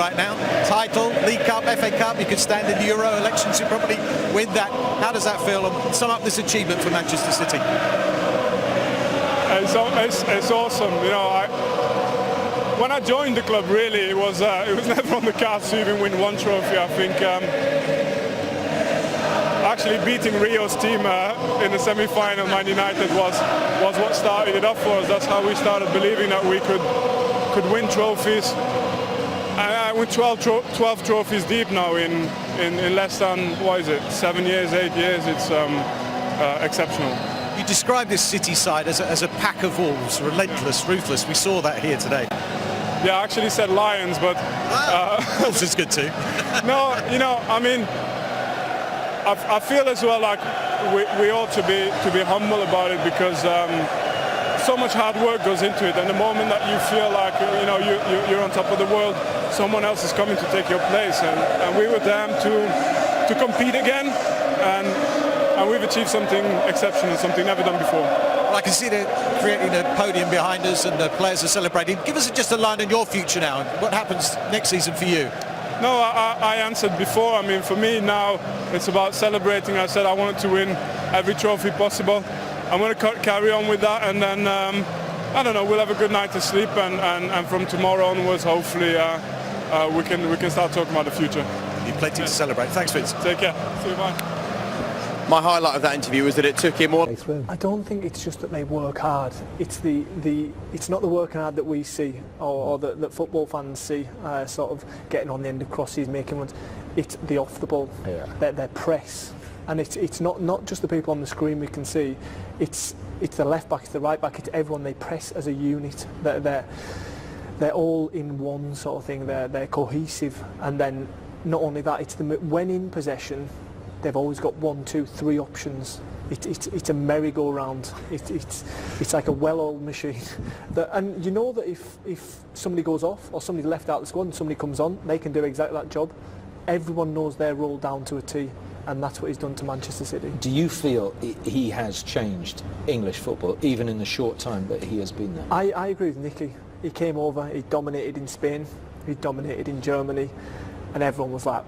right now. Title, League Cup, FA Cup, you could stand in the Euro elections, you probably win that. How does that feel? And sum up this achievement for Manchester City. It's awesome. You know, when I joined the club, really, it was never on the cards to even win one trophy. I think actually beating Rio's team in the semi-final, Man United, was what started it off for us. That's how we started believing that we could win trophies. And we're 12 trophies deep now in less than, what is it, 7 years, 8 years. It's exceptional. You describe this City side as a pack of wolves, relentless, ruthless. We saw that here today. Yeah, I actually said lions, but wolves is good too. No, you know, I mean, I feel as well like we ought to be humble about it, because so much hard work goes into it, and the moment that you feel like you're on top of the world, someone else is coming to take your place, and we were damned to compete again, and we've achieved something exceptional, something never done before. Well, I can see they're creating a podium behind us and the players are celebrating. Give us just a line on your future now. What happens next season for you? No, I answered before. I mean, for me now, it's about celebrating. I said I wanted to win every trophy possible. I'm going to carry on with that, and then, I don't know, we'll have a good night to sleep, and from tomorrow onwards, hopefully, we can start talking about the future. You've plenty to celebrate. Thanks, Vince. Take care. See you, bye. My highlight of that interview was that it took him all. I don't think it's just that they work hard. It's it's not the working hard that we see or that football fans see, sort of getting on the end of crosses, making runs. It's the off the ball, their press, and it's not just the people on the screen we can see. It's the left back, it's the right back, it's everyone. They press as a unit. They're all in one sort of thing. They're cohesive, and then not only that, it's when in possession. They've always got 1, 2, 3 options. It's a merry-go-round. It's like a well-oiled machine. And you know that if somebody goes off or somebody left out the squad and somebody comes on, they can do exactly that job. Everyone knows their role down to a T, and that's what he's done to Manchester City. Do you feel he has changed English football, even in the short time that he has been there? I agree with Nicky. He came over, he dominated in Spain, he dominated in Germany, and everyone was like,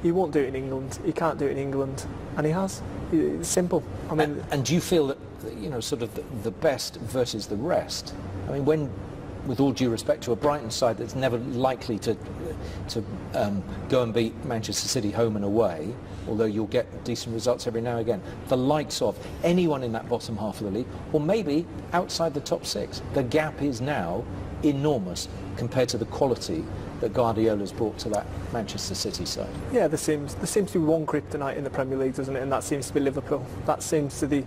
he won't do it in England. He can't do it in England, and he has. It's simple. I mean, and do you feel that sort of the best versus the rest? I mean, when, with all due respect to a Brighton side that's never likely to go and beat Manchester City home and away, although you'll get decent results every now and again, the likes of anyone in that bottom half of the league, or maybe outside the top 6, the gap is now enormous compared to the quality that Guardiola's brought to that Manchester City side. Yeah, there seems to be one kryptonite in the Premier League, doesn't it? And that seems to be Liverpool. That seems to be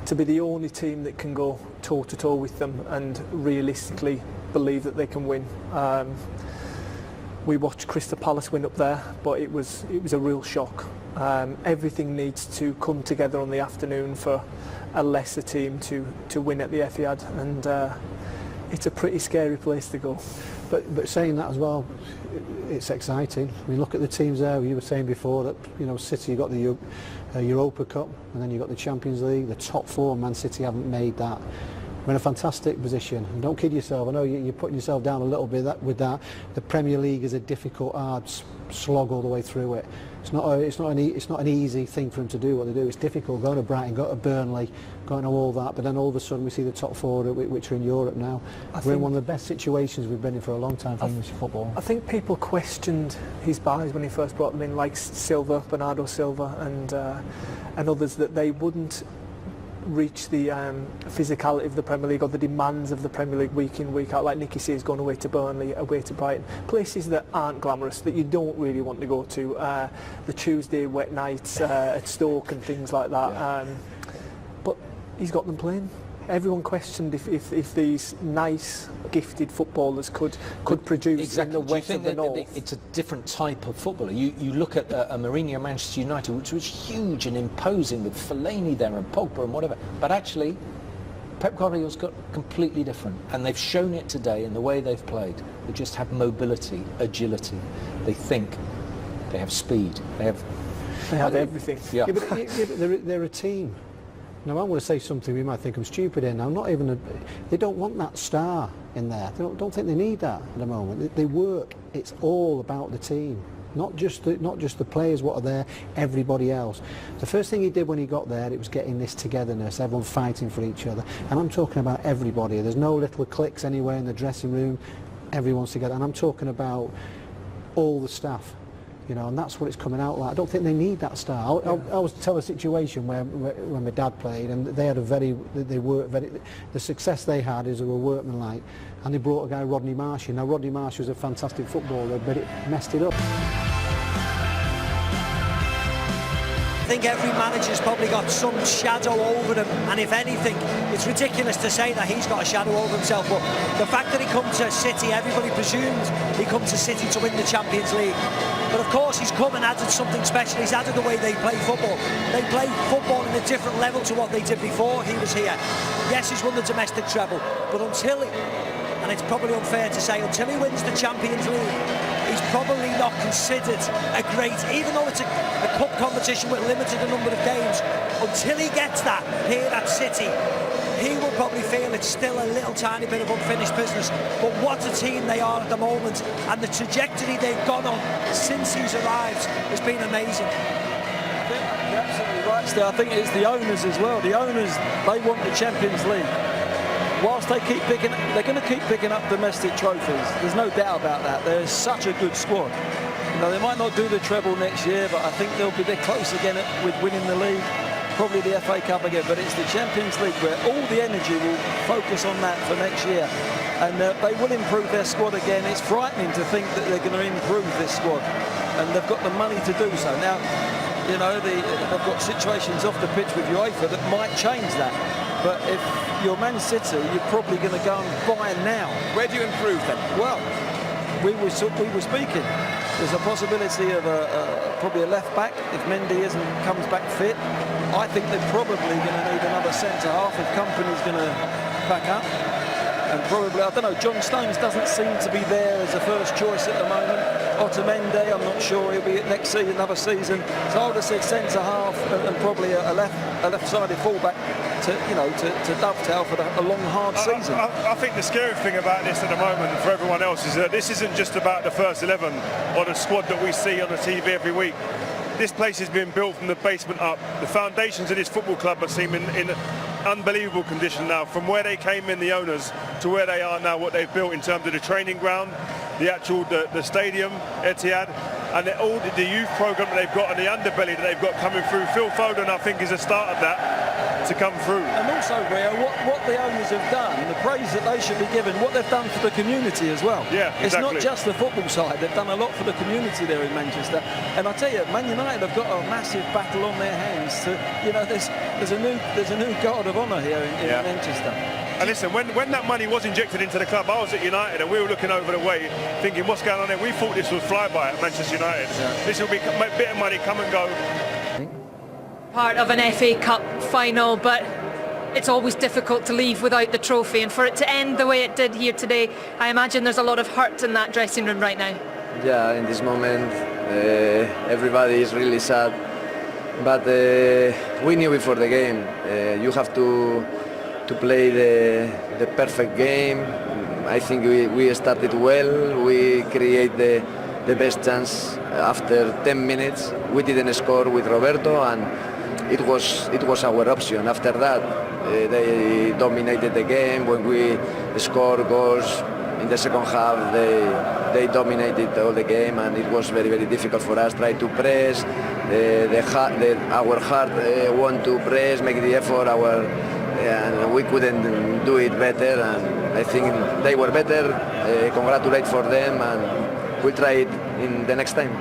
the only team that can go toe to toe with them and realistically believe that they can win. We watched Crystal Palace win up there, but it was a real shock. Everything needs to come together on the afternoon for a lesser team to win at the Etihad, and it's a pretty scary place to go. But saying that as well, it's exciting. I mean, look at the teams there. You were saying before that City got the Europa Cup, and then you got the Champions League. The top 4, Man City haven't made that. We're in a fantastic position. And don't kid yourself. I know you're putting yourself down a little bit with that. The Premier League is a difficult, hard slog all the way through it. It's not an easy thing for them to do what they do. It's difficult. Going to Brighton, go to Burnley, going to all that, but then all of a sudden we see the top 4 which are in Europe now. We're in one of the best situations we've been in for a long time for English football. I think people questioned his buys when he first brought them in, like Silva, Bernardo Silva, and others, that they wouldn't reach the physicality of the Premier League or the demands of the Premier League week in, week out. Like Nicky says, going away to Burnley, away to Brighton, places that aren't glamorous, that you don't really want to go to, the Tuesday wet nights at Stoke and things like that. Yeah. But he's got them playing. Everyone questioned if these nice, gifted footballers could produce in the west of the north. It's a different type of footballer. You look at a Mourinho Manchester United, which was huge and imposing with Fellaini there and Pogba and whatever, but actually Pep Guardiola's got completely different, and they've shown it today in the way they've played. They just have mobility, agility. They think, they have speed, they have everything. Yeah. But they're a team. Now, I want to say something we might think I'm stupid in. They don't want that star in there. I don't think they need that at the moment. They work. It's all about the team. Not just the players what are there, everybody else. The first thing he did when he got there, it was getting this togetherness, everyone fighting for each other. And I'm talking about everybody. There's no little cliques anywhere in the dressing room. Everyone's together. And I'm talking all the staff. You know, and that's what it's coming out like. I don't think they need that star. I was tell a situation where my dad played, and they had the success they had is they were workmanlike, and they brought a guy, Rodney Marsh in. Now Rodney Marsh was a fantastic footballer, but it messed it up. I think every manager's probably got some shadow over him, and if anything, it's ridiculous to say that he's got a shadow over himself, but the fact that he comes to City, everybody presumes he comes to City to win the Champions League. But of course he's come and added something special. He's added the way they play football. They play football in a different level to what they did before he was here. Yes, he's won the domestic treble, but until he, and it's probably unfair to say, until he wins the Champions League, he's probably not considered a great, even though it's a cup competition with limited number of games, until he gets that here at City, he will probably feel it's still a little tiny bit of unfinished business. But what a team they are at the moment, and the trajectory they've gone on since he's arrived has been amazing. You're absolutely right, Steve. I think it's the owners as well. The owners, they want the Champions League. Whilst they're going to keep picking up domestic trophies. There's no doubt about that. There's such a good squad. You know, they might not do the treble next year, but I think they're close again with winning the league. Probably the FA Cup again, but it's the Champions League where all the energy will focus on that for next year. And they will improve their squad again. It's frightening to think that they're going to improve this squad, and they've got the money to do so. Now, you know, they've got situations off the pitch with UEFA that might change that. But if you're Man City, you're probably going to go and buy now. Where do you improve then? Well, we were speaking. There's a possibility of probably a left back if Mendy comes back fit. I think they're probably going to need another centre half if Company's going to back up. And probably, I don't know, John Stones doesn't seem to be there as a first choice at the moment. Otamendi, I'm not sure he'll be next season, another season. So I would have said centre half and probably a left-sided fullback to dovetail for a long, hard season. I think the scary thing about this at the moment for everyone else is that this isn't just about the first 11 or the squad that we see on the TV every week. This place has been built from the basement up. The foundations of this football club are seen in unbelievable condition now, from where they came in, the owners, to where they are now, what they've built in terms of the training ground, the stadium, Etihad, and all the youth programme that they've got and the underbelly that they've got coming through. Phil Foden, I think, is a start of that to come through. And also, Rio, what the owners have done, the praise that they should be given, what they've done for the community as well. Yeah, exactly. It's not just the football side, they've done a lot for the community there in Manchester. And I tell you, Man United have got a massive battle on their hands to, you know, there's a new guard of honour here in Manchester. And listen, when that money was injected into the club, I was at United and we were looking over the way thinking, what's going on there? We thought this was flyby at Manchester United. Yeah. This will be a bit of money, come and go. Part of an FA Cup final, but it's always difficult to leave without the trophy, and for it to end the way it did here today, I imagine there's a lot of hurt in that dressing room right now. Yeah, in this moment everybody is really sad, but we knew before the game you have to play the perfect game. I think we started well. We create the best chance after 10 minutes. We didn't score with Roberto, and it was our option. After that, they dominated the game. When we scored goals in the second half, they dominated all the game, and it was very, very difficult for us. Try to press. Our heart want to press, make the effort. And we couldn't do it better, and I think they were better. Congratulate for them, and we'll try it in the next time.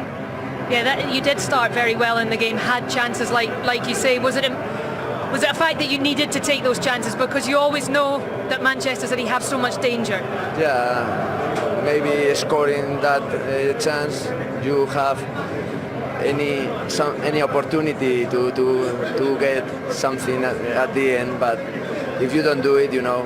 Yeah, you did start very well in the game, had chances like you say. Was it a fact that you needed to take those chances because you always know that Manchester City have so much danger? Yeah, maybe scoring that chance, you have any opportunity to get something at the end, but if you don't do it, you know,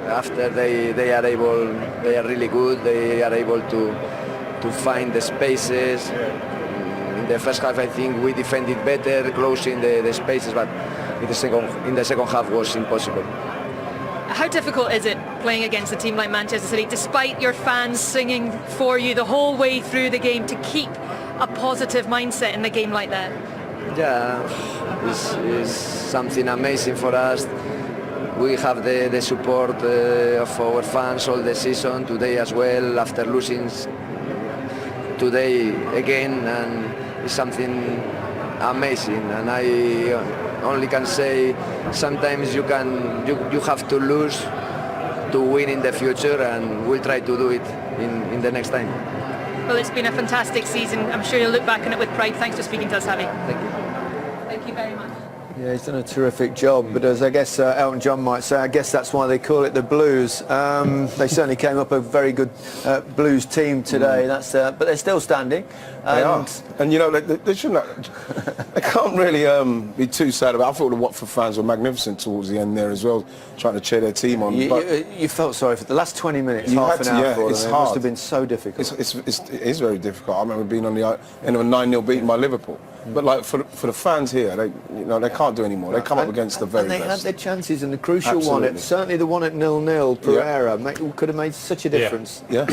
after they are really good. They are able to find the spaces. In the first half, I think we defended better, closing the spaces, but in the second half was impossible. How difficult is it playing against a team like Manchester City, despite your fans singing for you the whole way through the game, to keep a positive mindset in a game like that? Yeah, it's something amazing for us. We have the support of our fans all the season, today as well, after losing today again, and it's something amazing. And I only can say sometimes you have to lose to win in the future, and we'll try to do it in the next time. Well, it's been a fantastic season. I'm sure you'll look back on it with pride. Thanks for speaking to us, Javi. Thank you. Thank you very much. Yeah, he's done a terrific job, but as I guess Elton John might say, I guess that's why they call it the Blues. They certainly came up a very good Blues team today. But they're still standing. They are. And you know, they shouldn't. They can't really be too sad about it. I thought the Watford fans were magnificent towards the end there as well, trying to cheer their team on. You felt sorry for the last 20 minutes, half an hour for them. It must have been so difficult. It is very difficult. I remember being on the end of a 9-0 beaten by Liverpool. But like for the fans here, they can't do anymore. They come up against the very best. And they had their chances, and the crucial one, certainly the one at 0-0, Pereyra, could have made such a difference. Yeah.